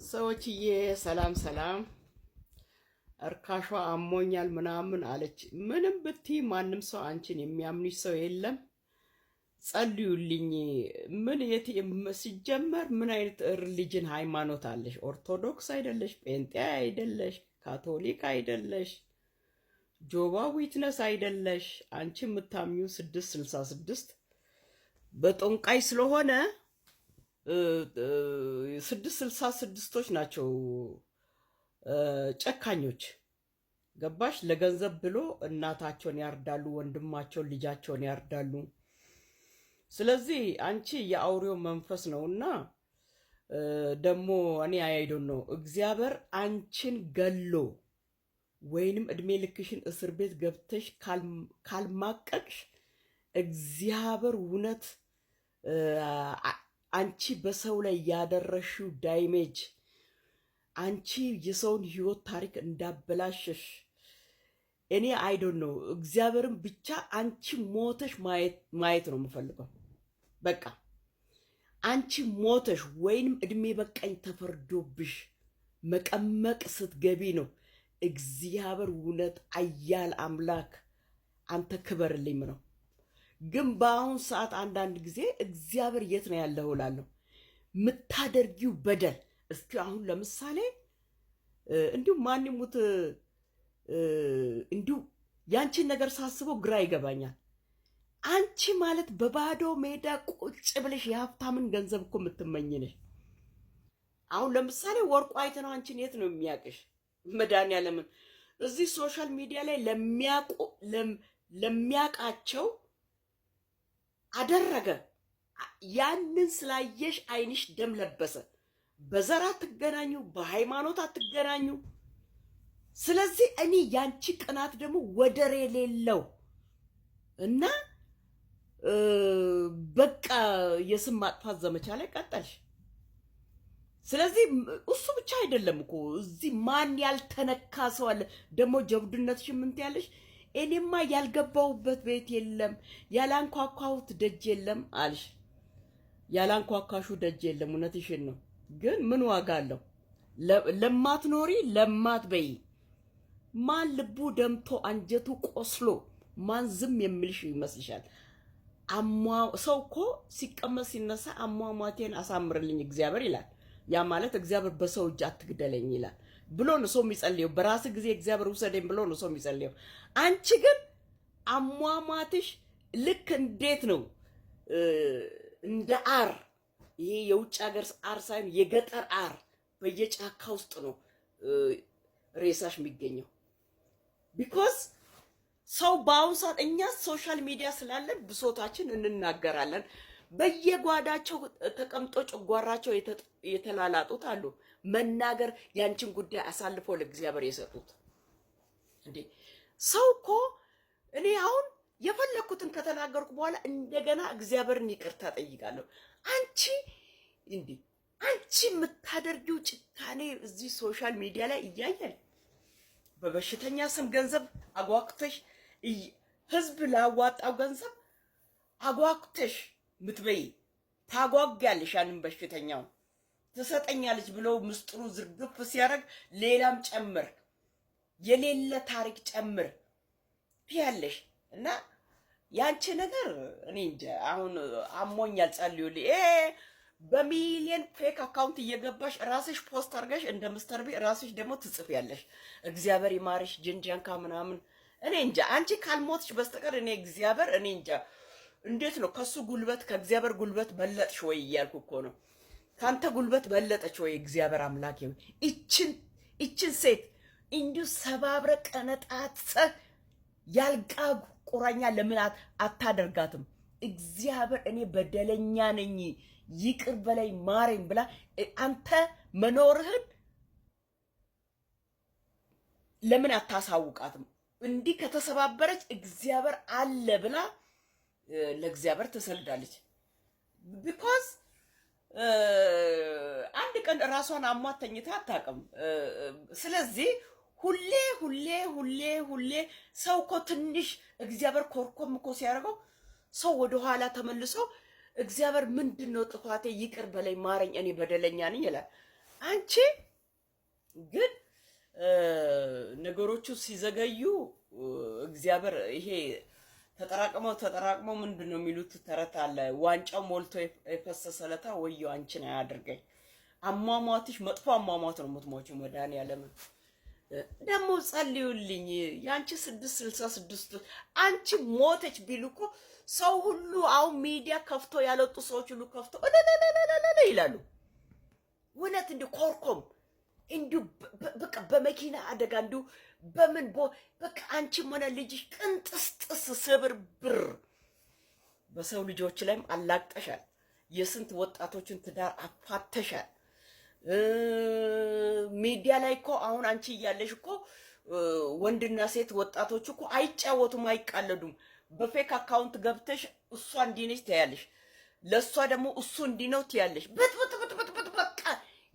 ሰዎችዬ ሰላም ሰላም። እርካሿ አሞኛል ምናምን አለች። ምንም ብትይ ማንም ሰው አንቺን የሚያምንሽ ሰው የለም። ጸልዩልኝ። ምን የት ሲጀመር ምን አይነት ሪሊጅን ሃይማኖት አለሽ? ኦርቶዶክስ አይደለሽ፣ ጴንጤ አይደለሽ፣ ካቶሊክ አይደለሽ፣ ጆባ ዊትነስ አይደለሽ። አንቺ የምታምኙ 666 በጦንቃይ ስለሆነ 666ቶች ናቸው ጨካኞች። ገባሽ? ለገንዘብ ብሎ እናታቸውን ያርዳሉ፣ ወንድማቸውን፣ ልጃቸውን ያርዳሉ። ስለዚህ አንቺ የአውሬው መንፈስ ነውና ደግሞ እኔ አይዶን ነው እግዚአብሔር አንቺን ገሎ ወይንም እድሜ ልክሽን እስር ቤት ገብተሽ ካልማቀቅሽ እግዚአብሔር እውነት አንቺ በሰው ላይ ያደረሽው ዳይሜጅ አንቺ የሰውን ህይወት ታሪክ እንዳበላሸሽ እኔ አይዶን ነው። እግዚአብሔርን ብቻ አንቺ ሞተሽ ማየት ነው የምፈልገው። በቃ አንቺ ሞተሽ ወይንም እድሜ በቃኝ ተፈርዶብሽ መቀመቅ ስትገቢ ነው እግዚአብሔር እውነት አያል አምላክ አንተ ክበርልኝ ነው። ግን በአሁን ሰዓት አንዳንድ ጊዜ እግዚአብሔር የት ነው ያለው እላለሁ። የምታደርጊው በደል እስኪ አሁን ለምሳሌ እንዲሁ ማን ይሙት እንዲሁ ያንቺን ነገር ሳስበው ግራ ይገባኛል። አንቺ ማለት በባዶ ሜዳ ቁጭ ብለሽ የሀብታምን ገንዘብ እኮ የምትመኝ ነሽ። አሁን ለምሳሌ ወርቁ አይተ ነው አንቺን የት ነው የሚያቅሽ? መድኃኒዓለምን እዚህ ሶሻል ሚዲያ ላይ ለሚያቃቸው አደረገ። ያንን ስላየሽ አይንሽ ደም ለበሰ። በዘር አትገናኙ፣ በሃይማኖት አትገናኙ። ስለዚህ እኔ ያንቺ ቅናት ደግሞ ወደር የሌለው እና በቃ የስም ማጥፋት ዘመቻ ላይ ቀጠልሽ። ስለዚህ እሱ ብቻ አይደለም እኮ እዚህ ማን ያልተነካ ሰው አለ? ደግሞ ጀብዱነትሽ ምን ትያለሽ? እኔማ ያልገባውበት ቤት የለም፣ ያላንኳኳሁት ደጅ የለም አልሽ። ያላንኳኳሹ ደጅ የለም፣ እውነትሽን ነው። ግን ምን ዋጋ አለው? ለማትኖሪ ለማትበይ ማን ልቡ ደምቶ አንጀቱ ቆስሎ ማን ዝም የሚልሽ ይመስልሻል? ሰው እኮ ሲቀመጥ ሲነሳ አሟሟቴን አሳምርልኝ እግዚአብሔር ይላል። ያ ማለት እግዚአብሔር በሰው እጅ አትግደለኝ ይላል ብሎ ነው ሰው የሚጸልየው። በራስ ጊዜ እግዚአብሔር ውሰደኝ ብሎ ነው ሰው የሚጸልየው። አንቺ ግን አሟሟትሽ ልክ እንዴት ነው? እንደ አር፣ ይሄ የውጭ ሀገር አር ሳይሆን የገጠር አር በየጫካ ውስጥ ነው ሬሳሽ የሚገኘው። ቢኮዝ ሰው በአሁኑ ሰዓት እኛ ሶሻል ሚዲያ ስላለን ብሶታችን እንናገራለን። በየጓዳቸው ተቀምጦ ጨጓራቸው የተላላጡት አሉ። መናገር ያንቺን ጉዳይ አሳልፎ ለእግዚአብሔር የሰጡት እንዴ ሰው እኮ እኔ አሁን የፈለኩትን ከተናገርኩ በኋላ እንደገና እግዚአብሔርን ይቅርታ ጠይቃለሁ። አንቺ እንዴ አንቺ የምታደርጊው ጭካኔ እዚህ ሶሻል ሚዲያ ላይ እያየን በበሽተኛ ስም ገንዘብ አጓጉተሽ ህዝብ ላዋጣው ገንዘብ አጓጉተሽ ምትበይ ታጓጊያለሽ። ያንን በሽተኛው ትሰጠኛለች ብለው ምስጥሩ ዝርግፍ ሲያደርግ ሌላም ጨምር የሌለ ታሪክ ጨምር ትያለሽ። እና ያንቺ ነገር እኔ እንጃ። አሁን አሞኛል ጸልዩልኝ። በሚሊየን ፌክ አካውንት እየገባሽ ራስሽ ፖስት አድርገሽ እንደ ምስተር ቢ ራስሽ ደግሞ ትጽፊያለሽ። እግዚአብሔር ይማርሽ ጅንጃንካ ምናምን። እኔ እንጃ አንቺ ካልሞትሽ በስተቀር እኔ እግዚአብሔር እኔ እንጃ እንዴት ነው ከሱ ጉልበት ከእግዚአብሔር ጉልበት በለጥሽ ወይ እያልኩ እኮ ነው። ካንተ ጉልበት በለጠች ወይ እግዚአብሔር አምላክ? ይችን ሴት እንዲሁ ሰባብረ ቀነጣጥሰ ያልቃ ቁራኛ ለምን አታደርጋትም? እግዚአብሔር እኔ በደለኛ ነኝ ይቅር በላይ ማረኝ ብላ አንተ መኖርህን ለምን አታሳውቃትም? እንዲህ ከተሰባበረች እግዚአብሔር አለ ብላ ለእግዚአብሔር ትሰልዳለች። ቢኮዝ አንድ ቀን ራሷን አሟት ተኝታ አታውቅም። ስለዚህ ሁሌ ሁሌ ሁሌ ሁሌ ሰው እኮ ትንሽ እግዚአብሔር ኮርኮም እኮ ሲያደርገው ሰው ወደኋላ ተመልሶ እግዚአብሔር ምንድነው ጥፋቴ ይቅር በላይ ማረኝ እኔ በደለኛ ነኝ ይላል። አንቺ ግን ነገሮቹ ሲዘገዩ እግዚአብሔር ይሄ ተጠራቅመው ምንድነው የሚሉት ተረት አለ። ዋንጫው ሞልቶ የፈሰሰ ለታ ወዮ አንቺን አያድርገኝ። አሟሟትሽ መጥፎ አሟሟት ነው የምትሞቺው። መድኃኒዓለም ደግሞ ጸልዩልኝ። ያንቺ 666 አንቺ ሞተች ቢሉ እኮ ሰው ሁሉ አሁን ሚዲያ ከፍቶ ያለጡ ሰዎች ሁሉ ከፍቶ ይላሉ። እውነት እንደ ኮርኮም እንዲሁ በቃ በመኪና አደጋ እንዲሁ በምን በቃ አንቺም ሆነ ልጅሽ ቅንጥስጥስ ስብርብር በሰው ልጆች ላይም አላቅጠሻል። የስንት ወጣቶችን ትዳር አፋተሻል። ሚዲያ ላይ እኮ አሁን አንቺ እያለሽ እኮ ወንድና ሴት ወጣቶች እኮ አይጫወቱም፣ አይቃለዱም። በፌክ አካውንት ገብተሽ እሷ እንዲህ ነች ትያለሽ፣ ለእሷ ደግሞ እሱ እንዲህ ነው ትያለሽ። በቃ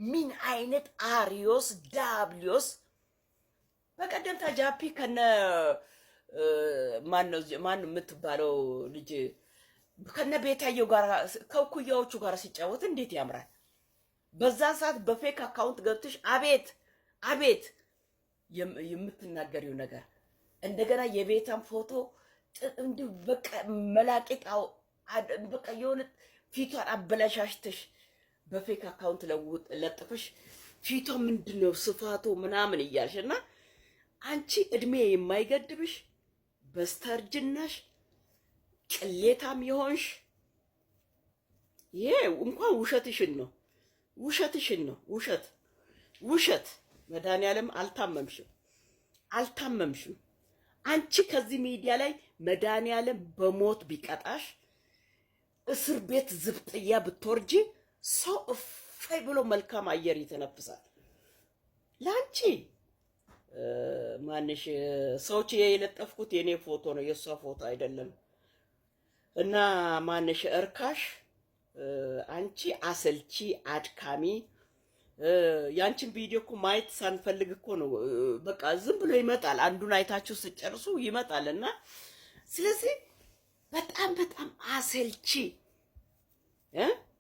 ምን አይነት አሪዮስ ዳብሊዮስ። በቀደም ታጃፒ ከነ ማን የምትባለው ልጅ ከነ ቤታየው ጋር ከኩያዎቹ ጋር ሲጫወት እንዴት ያምራል። በዛ ሰዓት በፌክ አካውንት ገብተሽ አቤት አቤት የምትናገሪው ነገር እንደገና የቤታም ፎቶ እንዲሁ በቃ መላቂጣው በቃ የሆነ ፊቷን አበላሻሽተሽ በፌክ አካውንት ለጥፈሽ ፊቷ ምንድነው ስፋቱ ምናምን እያልሽና አንቺ እድሜ የማይገድብሽ በስተርጅናሽ ቅሌታም የሆንሽ ይሄ እንኳን ውሸትሽን ነው ውሸት። መድኃኒዓለም አልታመምሽም። አንቺ ከዚህ ሚዲያ ላይ መድኃኒዓለም በሞት ቢቀጣሽ እስር ቤት ዝብጥያ ብትወርጂ ሰው እፈይ ብሎ መልካም አየር ይተነፍሳል። ለአንቺ ማንሽ ሰዎች የለጠፍኩት የኔ ፎቶ ነው፣ የእሷ ፎቶ አይደለም። እና ማንሽ እርካሽ አንቺ አሰልቺ አድካሚ ያንቺን ቪዲዮ እኮ ማየት ሳንፈልግ እኮ ነው። በቃ ዝም ብሎ ይመጣል። አንዱን አይታችሁ ስጨርሱ ይመጣል። እና ስለዚህ በጣም አሰልቺ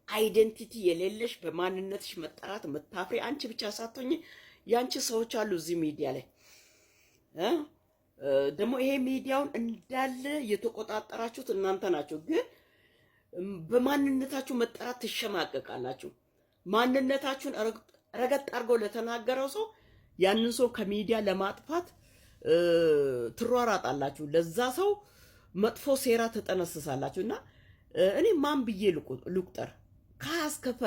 አይደንቲቲ የሌለሽ በማንነትሽ መጠራት መታፍሪ አንቺ ብቻ ሳትሆኚ ያንቺ ሰዎች አሉ እዚህ ሚዲያ ላይ ደግሞ ይሄ ሚዲያውን እንዳለ የተቆጣጠራችሁት እናንተ ናችሁ። ግን በማንነታችሁ መጠራት ትሸማቀቃላችሁ። ማንነታችሁን ረገጥ አድርገው ለተናገረው ሰው ያንን ሰው ከሚዲያ ለማጥፋት ትሯራጣላችሁ። ለዛ ሰው መጥፎ ሴራ ተጠነስሳላችሁ። እና እኔ ማን ብዬ ልቁጠር? ካስከፈ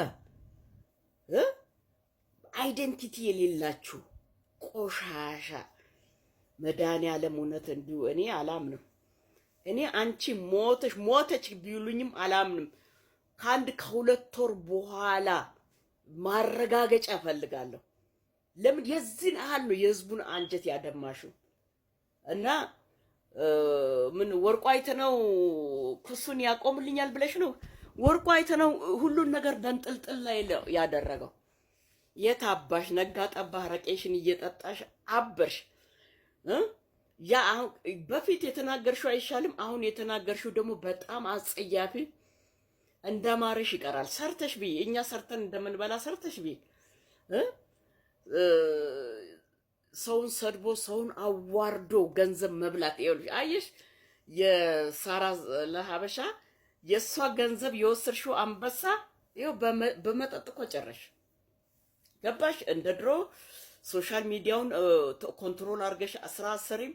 አይደንቲቲ የሌላችሁ ቆሻሻ መድኃኒዓለም እውነት እንዲሁ እኔ አላምንም። እኔ አንቺ ሞተች ቢሉኝም አላምንም። ከሁለት ወር በኋላ ማረጋገጫ እፈልጋለሁ። ለምን የዚህን ያህል ነው የህዝቡን አንጀት ያደማሽው? እና ምን ወርቁ አይተነው ክሱን ያቆምልኛል ብለሽ ነው? ወርቁ አይተነው ሁሉን ነገር ደንጥልጥል ላይ ያደረገው። የት አባሽ ነጋ ጠባ ረቄሽን እየጠጣሽ አበርሽ። ያ አሁን በፊት የተናገርሽው አይሻልም? አሁን የተናገርሽው ደግሞ በጣም አጸያፊ እንደማረሽ ይቀራል። ሰርተሽ ቢ እኛ ሰርተን እንደምንበላ ሰርተሽ ቢ ሰውን ሰድቦ ሰውን አዋርዶ ገንዘብ መብላት ይኸውልሽ፣ አየሽ የሳራ ለሀበሻ የእሷ ገንዘብ የወሰድሽው አንበሳ ይኸው በመጠጥ እኮ ጨረሽ። ገባሽ? እንደ ድሮ ሶሻል ሚዲያውን ኮንትሮል አድርገሽ ስራ አሰሪም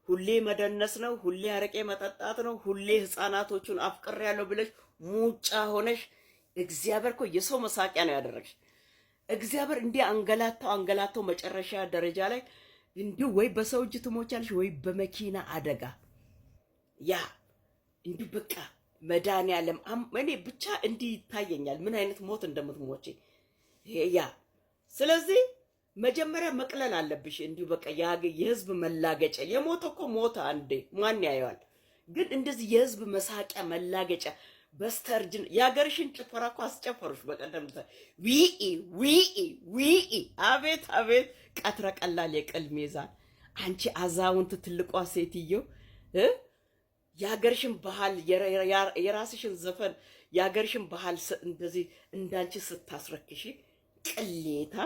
ሁሌ መደነስ ነው፣ ሁሌ አረቄ መጠጣት ነው፣ ሁሌ ህፃናቶቹን አፍቅር ያለው ብለሽ ሙጫ ሆነሽ እግዚአብሔር እኮ የሰው መሳቂያ ነው ያደረግሽ። እግዚአብሔር እንዲህ አንገላታው መጨረሻ ደረጃ ላይ እንዲሁ ወይ በሰው እጅ ትሞቻለሽ ወይ በመኪና አደጋ። ያ እንዲሁ በቃ መድኃኒዓለም እኔ ብቻ እንዲህ ይታየኛል ምን አይነት ሞት እንደምትሞቺ ያ። ስለዚህ መጀመሪያ መቅለል አለብሽ። እንዲሁ በቃ የህዝብ መላገጫ የሞተ እኮ ሞተ አንዴ ማን ያየዋል? ግን እንደዚህ የህዝብ መሳቂያ መላገጫ በስተርጅን የሀገርሽን ጭፈራ እኮ አስጨፈሩሽ በቀደም። ዊኢ አቤት ቀትረ ቀላል የቅል ሚዛን። አንቺ አዛውንት ትልቋ ሴትዮ የሀገርሽን ባህል የራስሽን ዘፈን የሀገርሽን ባህል እንደዚህ እንዳንቺ ስታስረክሺ ቅሌታ